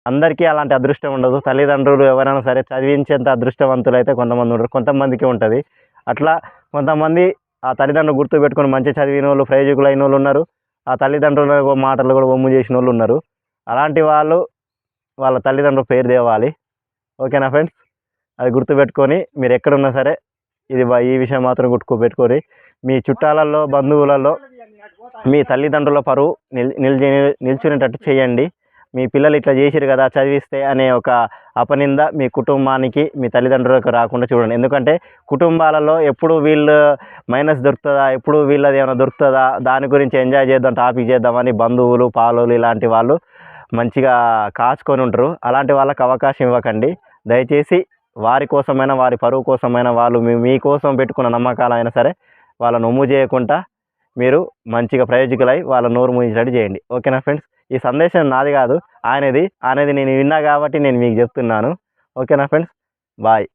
అందరికీ అలాంటి అదృష్టం ఉండదు. తల్లిదండ్రులు ఎవరైనా సరే చదివించేంత అదృష్టవంతులైతే కొంతమంది ఉండరు. కొంతమందికి ఉంటుంది. అట్లా కొంతమంది ఆ తల్లిదండ్రులు గుర్తుపెట్టుకొని మంచిగా చదివినోళ్ళు, ప్రయోజకులైనోళ్ళు ఉన్నారు. ఆ తల్లిదండ్రుల మాటలు కూడా వమ్ము చేసినోళ్ళు ఉన్నారు. అలాంటి వాళ్ళు వాళ్ళ తల్లిదండ్రుల పేరు తేవాలి. ఓకేనా ఫ్రెండ్స్? అది గుర్తుపెట్టుకొని మీరు ఎక్కడున్నా సరే ఈ విషయం మాత్రం గుర్తుపెట్టుకొని మీ చుట్టాలలో, బంధువులలో మీ తల్లిదండ్రుల పరువు నిల్చునేటట్టు చేయండి. మీ పిల్లలు ఇట్లా చేసిరు కదా చదివిస్తే అనే ఒక అపనింద మీ కుటుంబానికి, మీ తల్లిదండ్రులకు రాకుండా చూడండి. ఎందుకంటే కుటుంబాలలో ఎప్పుడు వీళ్ళు మైనస్ దొరుకుతుందా, ఎప్పుడు వీళ్ళది ఏమైనా దొరుకుతుందా, దాని గురించి ఎంజాయ్ చేద్దాం, టాపిక్ చేద్దామని బంధువులు, పాలోలు ఇలాంటి వాళ్ళు మంచిగా కాచుకొని ఉంటారు. అలాంటి వాళ్ళకి అవకాశం ఇవ్వకండి. దయచేసి వారి కోసమైనా, వారి పరువు కోసమైనా, వాళ్ళు మీకోసం పెట్టుకున్న నమ్మకాలైనా సరే వాళ్ళని ఒమ్ము చేయకుండా మీరు మంచిగా ప్రయోజకులై వాళ్ళ నోరు మూయించేటట్టు చేయండి. ఓకేనా ఫ్రెండ్స్? ఈ సందేశం నాది కాదు, ఆయనది నేను విన్నా కాబట్టి నేను మీకు చెప్తున్నాను. ఓకేనా ఫ్రెండ్స్? బాయ్.